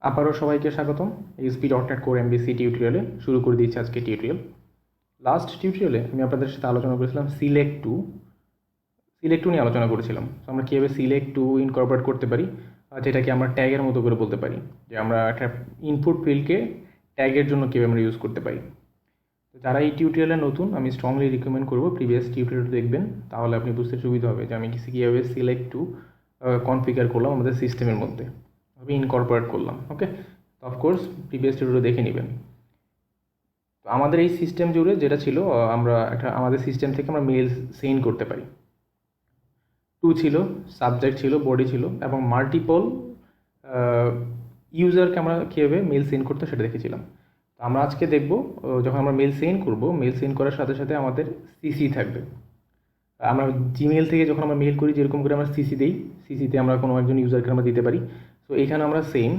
আবারও সবাইকে স্বাগতম ASP.NET Core MVC টিউটোরিয়ালে। শুরু করে দিচ্ছি আজকে টিউটোরিয়াল। লাস্ট টিউটোরিয়ালে আমি আপনাদের সাথে আলোচনা করেছিলাম সিলেক্ট টু নিয়ে আলোচনা করেছিলাম। তো আমরা কীভাবে সিলেক্ট টু ইনকর্পোরেট করতে পারি, যেটাকে আমরা ট্যাগের মতো করে বলতে পারি, যে আমরা একটা ইনপুট ফিল্ডকে ট্যাগের জন্য কীভাবে আমরা ইউজ করতে পারি। তো যারা এই টিউটোরিয়ালে নতুন, আমি স্ট্রংলি রিকমেন্ড করবো প্রিভিয়াস টিউটোরিয়াল দেখবেন, তাহলে আপনি বুঝতে সুবিধা হবে যে আমি কীভাবে সিলেক্ট টু কনফিগার করলাম আমাদের সিস্টেমের মধ্যে, আমি ইনকর্পোরেট করলাম। ওকে, তো অফকোর্স প্রিভিয়াস টিউটোরিয়াল দেখে নেবেন। তো আমাদের এই সিস্টেম জুড়ে যেটা ছিল, আমরা আমাদের সিস্টেম থেকে আমরা মেল সেন্ড করতে পারি। টু ছিল, সাবজেক্ট ছিল, বডি ছিল, এবং মাল্টিপল ইউজারকে আমরা কীভাবে মেল সেন্ড করতে সেটা দেখেছিলাম। তো আমরা আজকে দেখব, যখন আমরা মেল সেন্ড করব, মেল সেন্ড করার সাথে সাথে আমাদের সিসি থাকবে। আমরা জিমেল থেকে যখন আমরা মেল করি, যেরকম করে আমরা সিসি দিই, সিসিতে আমরা কোনো একজন ইউজারকে আমরা দিতে পারি। তো এখানে আমরা সেম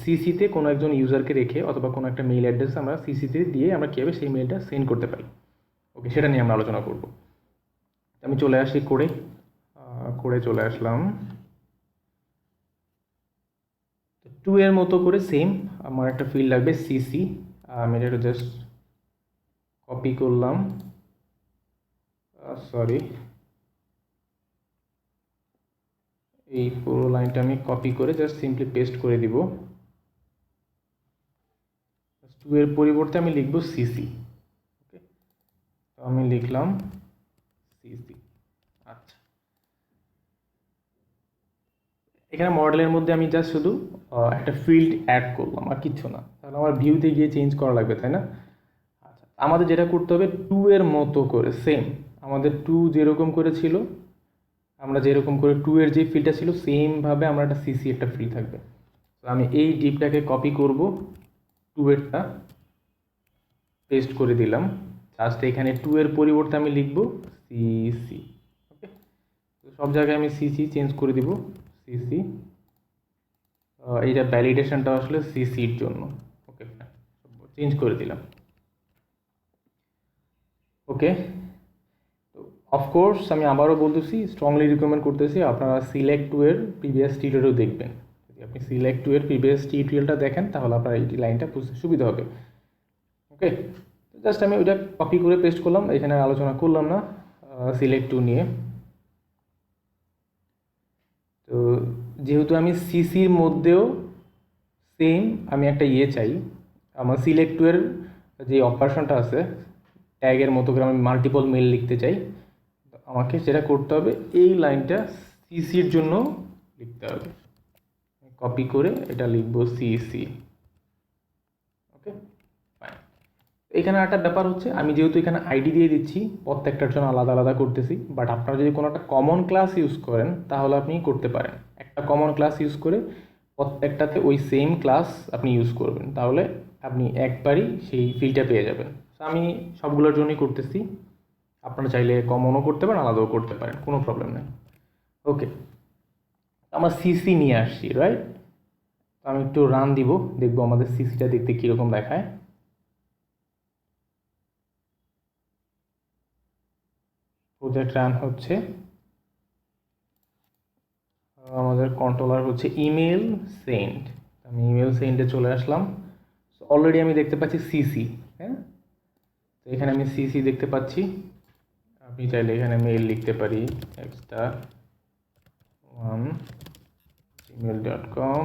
সিসিতে কোনো একজন ইউজারকে রেখে অথবা কোনো একটা মেল অ্যাড্রেস আমরা সিসিতে দিয়ে আমরা কীভাবে সেই মেলটা সেন্ড করতে পারি, ওকে, সেটা নিয়ে আমরা আলোচনা করব। আমি চলে আসি করে চলে আসলাম। টু এর মতো করে সেম আমার একটা ফিল্ড লাগবে সিসি। আমি এটা জাস্ট কপি করলাম, সরি, এই পুরো লাইনটা আমি কপি করে জাস্ট সিম্পলি পেস্ট করে দিব। টু এর পরিবর্তে আমি লিখব সিসি। ওকে, তো আমি লিখলাম সিসি। আচ্ছা, এখানে মডেলের মধ্যে আমি জাস্ট শুধু একটা ফিল্ড অ্যাড করলাম, আর কিচ্ছু না। তাহলে আমার ভিউতে গিয়ে চেঞ্জ করা লাগবে, তাই না? আচ্ছা, আমাদের যেটা করতে হবে, টু এর মতো করে সেম, আমাদের টু যেরকম করে ছিল, আমরা যেরকম করে টু এর যে ফিল্ডটা ছিল সেমভাবে আমরা একটা সিসি একটা ফিল্ড থাকবে। তো আমি এই ডিপটাকে কপি করব, টু এরটা পেস্ট করে দিলাম। জাস্ট এখানে টু এর পরিবর্তে আমি লিখব সিসি। ওকে, তো সব জায়গায় আমি সিসি চেঞ্জ করে দিব, সিসি। এইটা ভ্যালিডেশনটা আসলে সিসির জন্য। ওকে, চেঞ্জ করে দিলাম। ওকে, তো অফকোর্স আমি আবারও বলতেছি, স্ট্রংলি রিকমেন্ড করতেছি আপনারা সিলেক্ট টু এর প্রিভিয়াস টিউটোরিয়ালও দেখবেন। যদি আপনি সিলেক্ট টু এর প্রিভিয়াস টিউটোরিয়ালটা দেখেন, তাহলে আপনার এই লাইনটা বুঝতে সুবিধা হবে। ওকে, জাস্ট আমি ওইটা কপি করে পেস্ট করলাম, এখানে আলোচনা করলাম না সিলেক্ট টু নিয়ে। তো যেহেতু আমি সিসির মধ্যেও সেম আমি একটা চাই, আমার সিলেক্ট টু এর যে অপারেশনটা আছে ট্যাগের মতো করে আমি মাল্টিপল মেল লিখতে চাই, আমাকে যেটা করতে হবে, এই লাইনটা সিসির জন্য লিখতে হবে। কপি করে এটা লিখবো সিসি। ওকে, ফাইন। এখানে একটা ব্যাপার হচ্ছে, আমি যেহেতু এখানে আইডি দিয়ে দিচ্ছি, প্রত্যেকটার জন্য আলাদা আলাদা করতেছি। বাট আপনারা যদি কোনো একটা কমন ক্লাস ইউজ করেন, তাহলে আপনি করতে পারেন একটা কমন ক্লাস ইউজ করে প্রত্যেকটাতে ওই সেম ক্লাস আপনি ইউজ করবেন, তাহলে আপনি একবারই সেই ফিল্ডটা পেয়ে যাবেন। আমি সবগুলোর জন্যই করতেছি, আপনারা চাইলে কমনও করতে পারেন, আলাদাও করতে পারেন, কোনো প্রবলেম নেই। ওকে, আমরা সিসি নিয়ে আসছি, রাইট? আমি একটু রান দিব, দেখবো আমাদের সিসিটা দেখতে কীরকম দেখায়। প্রজেক্ট রান হচ্ছে, আমাদের কন্ট্রোলার হচ্ছে ইমেল সেন্ড। আমি ইমেল সেন্ডে চলে আসলাম। অলরেডি আমি দেখতে পাচ্ছি সিসি, হ্যাঁ। তো এখানে আমি সিসি দেখতে পাচ্ছি। আপনি চাইলে এখানে মেল লিখতে পারি, extra1gmail.com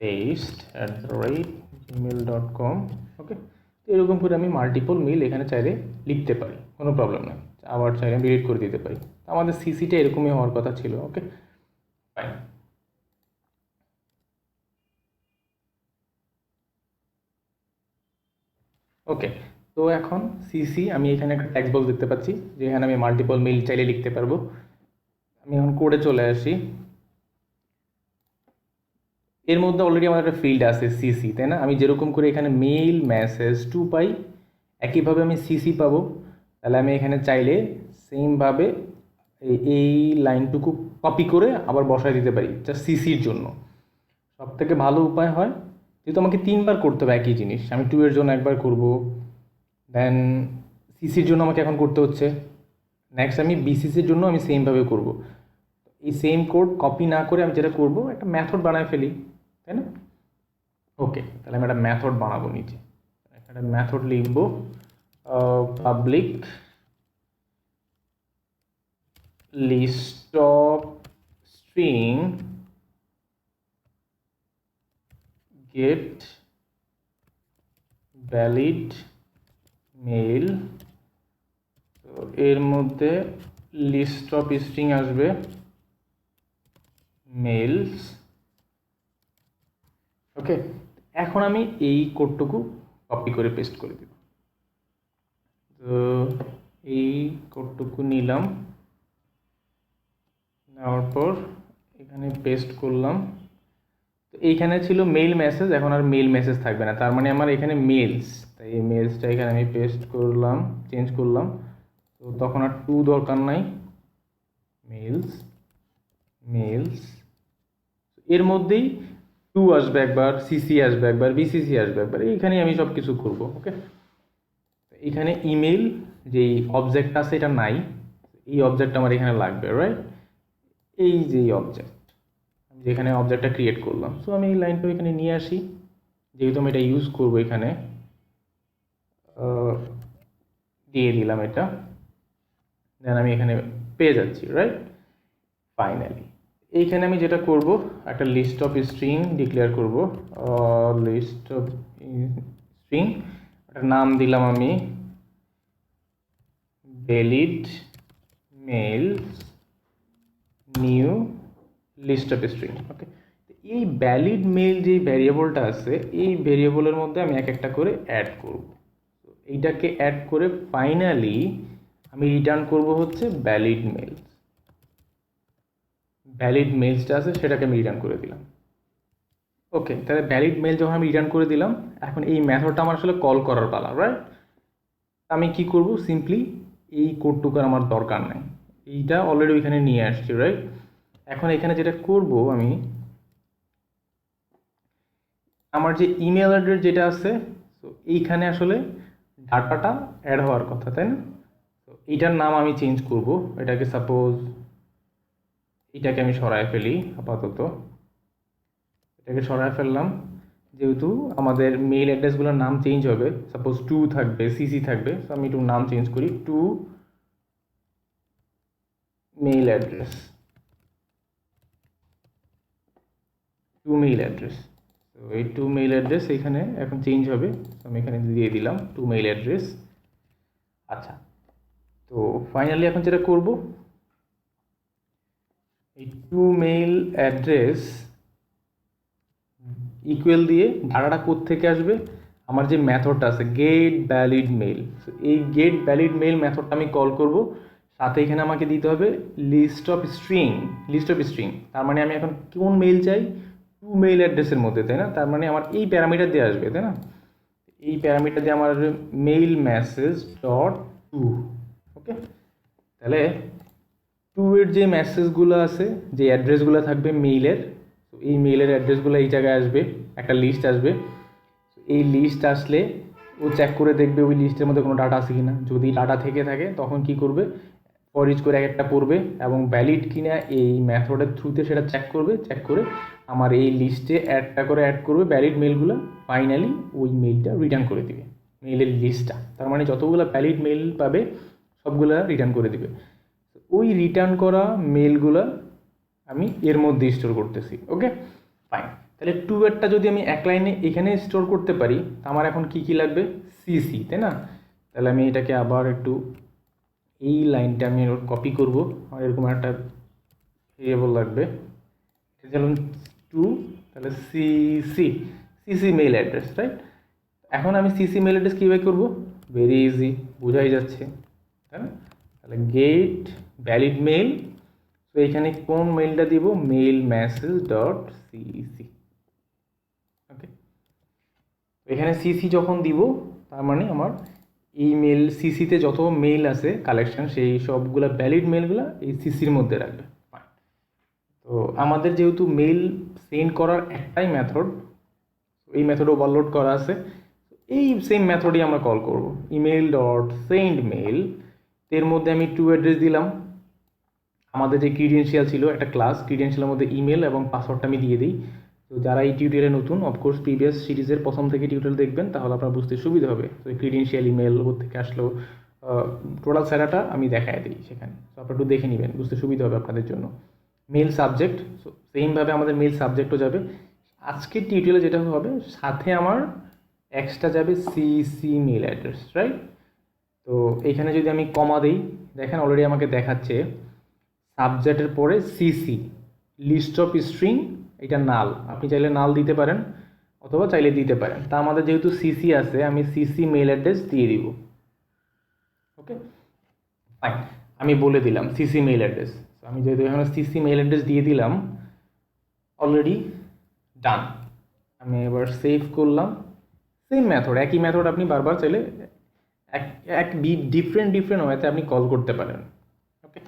paste@gmail.com। ওকে, তো এরকম করে আমি মাল্টিপল মেল এখানে চাইলে লিখতে পারি, কোনো প্রবলেম নেই। আবার চাইলে ডিলিট করে দিতে পারি। আমাদের সিসিটা এরকমই হওয়ার কথা ছিল। ওকে, ফাইন। ওকে, তো এখন সিসি আমি এখানে একটা টেক্সট বক্স দেখতে পাচ্ছি, যেখানে আমি মাল্টিপল মেল চাইলে লিখতে পারবো। আমি এখন কোডে চলে আসি। এর মধ্যে অলরেডি আমার একটা ফিল্ড আছে সিসি, তাই না? আমি যেরকম করে এখানে মেইল মেসেজ টু পাই, একইভাবে আমি সিসি পাবো। তাহলে আমি এখানে চাইলে সেমভাবে এই লাইনটুকু কপি করে আবার বসায় দিতে পারি, জাস্ট সিসির জন্য। সব থেকে ভালো উপায় হয়, যেহেতু আমাকে তিনবার করতে হবে একই জিনিস, আমি টু এর জন্য একবার করব, দেন সিসির জন্য আমাকে এখন করতে হচ্ছে, নেক্সট আমি বিসিসির জন্য আমি সেমভাবে করব। এই সেম কোড কপি না করে আমি যেটা করব, একটা মেথড বানায় ফেলি, তাই না? ওকে, তাহলে আমি একটা মেথড বানাবো নিচে, একটা মেথড লিখবো public list of string get valid mail. তো এর মধ্যে লিস্ট অফ স্ট্রিং আসবে মেলস। ওকে, এখন আমি এই কোডটুকু কপি করে পেস্ট করে দেব। তো এই কোডটুকু নিলাম, নেওয়ার পর এখানে পেস্ট করলাম। তো এইখানে ছিল মেইল মেসেজ, এখন আর মেইল মেসেজ থাকবে না, তার মানে আমার এখানে মেলস, তাই এই মেলসটা এখানে আমি পেস্ট করলাম, চেঞ্জ করলাম। তো তখন আর টু দরকার নাই, মেলস মেলস। এর মধ্যেই টু আসবে একবার, সিসি আসবে একবার, বিসিসি আসবে একবার, এইখানেই আমি সব কিছু করবো। ওকে, এইখানে ইমেল যেই অবজেক্ট আছে এটা নাই, এই অবজেক্ট আমার এখানে লাগবে, রাইট? এই যে অবজেক্ট, যেখানে অবজেক্টটা ক্রিয়েট করলাম। সো আমি এই লাইনটা এখানে নিয়ে আসি, যেহেতু আমি এটা ইউজ করবো এখানে, দিয়ে দিলাম এটা, দেন আমি এখানে পেয়ে যাচ্ছি, রাইট? ফাইনালি এইখানে আমি যেটা করব, একটা লিস্ট অফ স্ট্রিং ডিক্লেয়ার করব, লিস্ট অফ স্ট্রিং, একটা নাম দিলাম আমি valid mails new list of string. Okay, এই ভ্যালিড মেল যে ভ্যারিয়েবলটা আছে, এই ভ্যারিয়েবলের মধ্যে আমি এক একটা করে অ্যাড করব। এইটাকে অ্যাড করে ফাইনালি আমি রিটার্ন করব হচ্ছে ভ্যালিড মেলস। ভ্যালিড মেলসটা আছে সেটাকে আমি রিটার্ন করে দিলাম। ওকে, তাহলে ভ্যালিড মেল যখন আমি রিটার্ন করে দিলাম, এখন এই মেথডটা আমার আসলে কল করার পালা, রাইট? আমি কি করব, সিম্পলি এই কোডটুকুর আমার দরকার নাই, এইটা অলরেডি ওইখানে নিয়ে আসছি, রাইট? এখন এখানে যেটা করব আমি, আমার যে ইমেল অ্যাড্রেস যেটা আছে, তো এইখানে আসলে ডাটাটা অ্যাড হওয়ার কথা, তাই না? তো এইটার নাম আমি চেঞ্জ করব, এটাকে সাপোজ এটাকে আমি সরায় ফেলি আপাতত, এটাকে সরায় ফেললাম। যেহেতু আমাদের মেইল অ্যাড্রেসগুলোর নাম চেঞ্জ হবে, সাপোজ টু থাকবে, সিসি থাকবে, তো আমি একটু নাম চেঞ্জ করি, to mail address, to mail address. তো এই টু মেইল অ্যাড্রেস এখানে এখন চেঞ্জ হবে, আমি এখানে দিয়ে দিলাম টু মেইল অ্যাড্রেস। আচ্ছা, তো ফাইনালি এখন যেটা করব, এই টু মেইল অ্যাড্রেস ইকুয়াল দিয়ে ডাটাটা কোত্থেকে আসবে, আমার যে মেথডটা আছে গেট ভ্যালিড মেল, এই গেট ভ্যালিড মেল মেথডটা আমি কল করব। সাথে এখানে আমাকে দিতে হবে list of string, list of string, তার মানে আমি এখন কোন মেইল চাই, টু মেইল অ্যাড্রেসের মধ্যে, তাই না? তার মানে আমার এই প্যারামিটার দিয়ে আসবে, তাই না? এই প্যারামিটার দিয়ে আমার মেইল মেসেজ ডট টু। ওকে, তাহলে টু এর যে মেসেজগুলো আছে, যে অ্যাড্রেসগুলো থাকবে মেইলের, তো এই মেইলের অ্যাড্রেসগুলো এই জায়গায় আসবে, একটা লিস্ট আসবে। এই লিস্ট আসলে ও চেক করে দেখবে ওই লিস্টের মধ্যে কোনো ডাটা আছে কিনা, যদি ডাটা থেকে থাকে তখন কি করবে, ফর ইচ করে এক একটা পড়বে এবং ভ্যালিড কিনা এই মেথডের থ্রুতে সেটা চেক করবে, চেক করে আমার এই লিস্টে একটা করে অ্যাড করবে ভ্যালিড মেলগুলো, ফাইনালি ওই মেইলটা রিটার্ন করে দিবে, মেইলের লিস্টটা, তার মানে যতগুলো ভ্যালিড মেইল পাবে সবগুলো রিটার্ন করে দিবে। ওই রিটার্ন করা মেলগুলো আমি এর মধ্যে স্টোর করতেছি। ওকে, ফাইন। তাহলে টু এরটা যদি আমি এক লাইনে এখানে স্টোর করতে পারি, আমার এখন কি কি লাগবে, সিসি, তাই না? তাহলে আমি এটাকে আবার একটু, এই লাইনটা আমি কপি করব, আর এরকম একটা ভেরিয়েবল লাগবে, যেমন টু, তাহলে CC, CC mail address, right? এখন আমি সিসি মেইল অ্যাড্রেস কীভাবে করবো, ভেরি ইজি, বোঝাই যাচ্ছে, তাই না? তাহলে গেট ভ্যালিড মেইল, তো এখানে কোন মেইলটা দিব, মেইল মেসেজ ডট সিসি। ওকে, এখানে সিসি যখন দিব, তার মানে আমার ইমেল সিসিতে যত মেইল আছে কালেকশন, সেই সবগুলো ভ্যালিড মেইলগুলো এই সিসির মধ্যে রাখবে। তো আমাদের যেহেতু মেইল সেন্ড করার একটাই মেথড, এই মেথড ওভারলোড করা আছে, এই সেম মেথডই আমরা কল করব, ইমেল ডট সেন্ড মেইল। এর মধ্যে আমি টু অ্যাড্রেস দিলাম, আমাদের যে ক্রিডেন্সিয়াল ছিল একটা ক্লাস, ক্রিডেন্সিয়ালের মধ্যে ইমেল এবং পাসওয়ার্ডটা আমি দিয়ে দিই, তো যারা এই টিউটোরিয়ালে নতুন, অফকোর্স প্রিভিয়াস সিরিজের প্রথম থেকে টিউটোরিয়াল দেখবেন, তাহলে আপনার বুঝতে সুবিধা হবে। তো ক্রিডেন্সিয়াল ইমেল থেকে আসলো, টোটাল স্যারাটা আমি দেখায় দিই সেখানে, তো আপনারা একটু দেখে নেবেন, বুঝতে সুবিধা হবে আপনাদের জন্য। মেল সাবজেক্ট, সো সেমভাবে আমাদের মেল সাবজেক্টও যাবে। আজকের টিউটোরিয়ালে যেটা হবে, সাথে আমার এক্সট্রা যাবে সিসি মেল অ্যাড্রেস, রাইট? তো এইখানে যদি আমি কমা দিই, দেখেন অলরেডি আমাকে দেখাচ্ছে সাবজেক্টের পরে সিসি, লিস্ট অফ স্ট্রিং, এটা নাল, আপনি চাইলে নাল দিতে পারেন অথবা চাইলে দিতে পারেন। তা আমাদের যেহেতু সিসি আছে, আমি সিসি মেল অ্যাড্রেস দিয়ে দিব। ওকে ফাইন, আমি বলে দিলাম সিসি মেল অ্যাড্রেস। আমি যেহেতু এখানে সিসি মেল অ্যাড্রেস দিয়ে দিলাম, অলরেডি ডান। আমি এবার সেভ করলাম। সেম মেথড, একই মেথড আপনি বারবার চাইলে এক এক ডিফারেন্ট ওয়েতে আপনি কল করতে পারেন। ওকে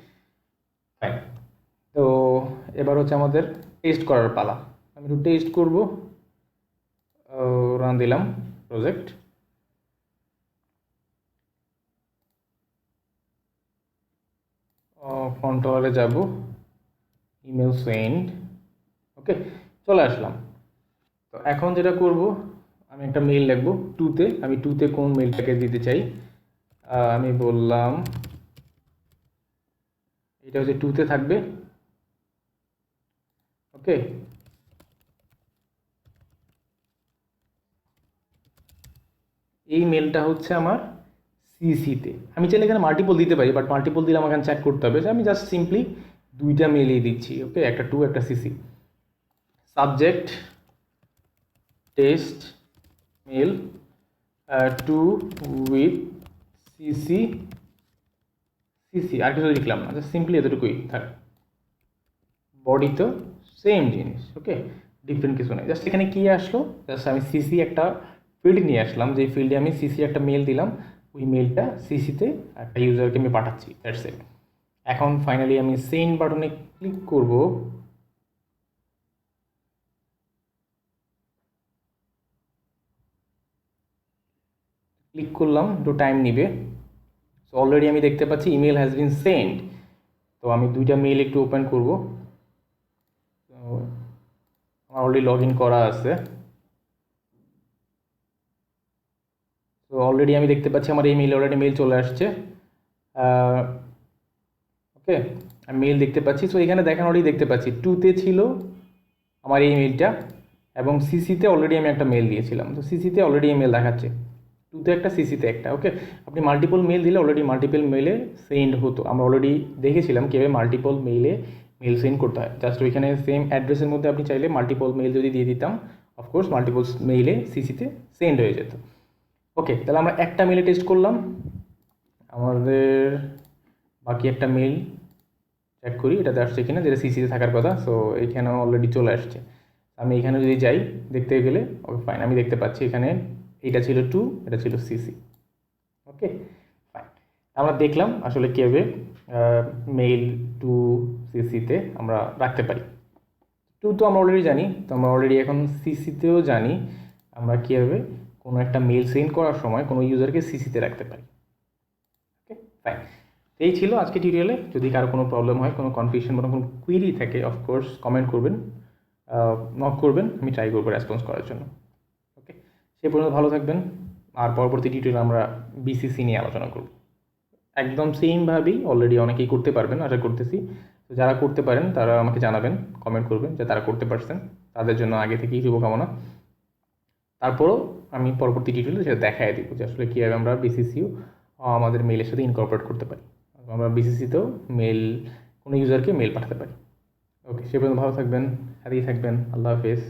ফাইন, তো এবার হচ্ছে আমাদের টেস্ট করার পালা। আমি একটু টেস্ট করব, রান দিলাম প্রজেক্ট। কন্ট্রোলারে যাব, ইমেল সেন্ড, ওকে চলে আসলাম। তো এখন যেটা করব, আমি একটা মেইল লিখবো টুতে। আমি টুতে কোন মেইলটাকে দিতে চাই, আমি বললাম এটা হচ্ছে টুতে থাকবে। ওকে এই মেলটা হচ্ছে আমার সিসিতে। আমি চাইলে এখানে মাল্টিপল দিতে পারি, বাট মাল্টিপল দিলে আমাকে চেক করতে হবে। আমি জাস্ট সিম্পলি দুইটা মেলই দিচ্ছি। ওকে, একটা টু একটা CC. Subject test mail to with CC, CC আর কিছু লিখলাম না, জাস্ট সিম্পলি এতটুকুই থাক। বডি তো সেম জিনিস, ওকে ডিফারেন্ট কিছু নেই। জাস্ট এখানে কী আসলো, জাস্ট আমি সিসি একটা ফিল্ড নিয়ে আসলাম, যে ফিল্ডে আমি সিসি একটা মেল দিলাম, ওই মেলটা সিসিতে একটা ইউজারকে আমি পাঠাচ্ছি, দ্যাটস ইট। এখন ফাইনালি আমি সেন্ড বাটনে ক্লিক করব। ক্লিক করলাম, একটু টাইম নিবে। সো অলরেডি আমি দেখতে পাচ্ছি ইমেল হ্যাজ বিন সেন্ড। তো আমি দুইটা মেল একটু ওপেন করব। তো আমার অলরেডি লগ ইন করা আছে। তো অলরেডি আমি দেখতে পাচ্ছি আমার এই মেইলে অলরেডি মেল চলে আসছে। ওকে আমি মেল দেখতে পাচ্ছি। সো এখানে দেখেন অলরেডি দেখতে পাচ্ছি টুতে ছিল আমার এই মেলটা, এবং সিসিতে অলরেডি আমি একটা মেল দিয়েছিলাম। তো সিসিতে অলরেডি এই মেল দেখাচ্ছে, টুতে একটা সিসিতে একটা। ওকে আপনি মাল্টিপল মেল দিলে অলরেডি মাল্টিপল মেলে সেন্ড হতো। আমরা অলরেডি দেখেছিলাম কীভাবে মাল্টিপল মেইলে মেল সেন্ড করতে হয়। জাস্ট ওইখানে সেম অ্যাড্রেসের মধ্যে আপনি চাইলে মাল্টিপল মেল যদি দিয়ে দিতাম, অফকোর্স মাল্টিপল মেইলে সিসিতে সেন্ড হয়ে যেত। ওকে তাহলে আমরা একটা মেলে টেস্ট করলাম। আমাদের বাকি একটা মেল চেক করি, এটাতে আসছে কিনা, যেটা সিসিতে থাকার কথা। সো এইখানে অলরেডি চলে আসছে। আমি এখানে যদি যাই দেখতে গেলে, ওকে ফাইন, আমি দেখতে পাচ্ছি এখানে এটা ছিল টু, এটা ছিল সিসি। ওকে ফাইন, আমরা দেখলাম আসলে কীভাবে মেইল টু সিসিতে আমরা রাখতে পারি। টু তো আমরা অলরেডি জানি, তো আমরা অলরেডি এখন সিসিতেও জানি আমরা কীভাবে কোনো একটা মেল সেন্ড করার সময় কোনো ইউজারকে সিসিতে রাখতে পারি। ওকে ফাইন, এই ছিল আজকে টিউটোরিয়ালে। যদি কারো কোনো প্রবলেম হয়, কোনো কনফিউশন বা কোনো কুইরি থাকে, অফকোর্স কমেন্ট করবেন, নক করবেন, আমি ট্রাই করবো রেসপন্স করার জন্য। ওকে সে পর্যন্ত ভালো থাকবেন। আর পরবর্তী টিউটোরিয়ালে আমরা বিসিসি নিয়ে আলোচনা করব। একদম সেমভাবেই অলরেডি অনেকেই করতে পারবেন আশা করতেছি। তো যারা করতে পারেন তারা আমাকে জানাবেন, কমেন্ট করবেন যে তারা করতে পারছেন, তাদের জন্য আগে থেকেই শুভকামনা। তারপরও আমি পরবর্তী টিউটোরিয়ালে সেটা দেখাই দিব যে আসলে কীভাবে আমরা বিসিসিও আমাদের মেলের সাথে ইনকর্পোরেট করতে পারি, আমরা বিসিসিতেও মেল কোনো ইউজারকে মেল পাঠাতে পারি। ওকে সে পর্যন্ত ভালো থাকবেন, হ্যাপি থাকবেন, আল্লাহ হাফেজ।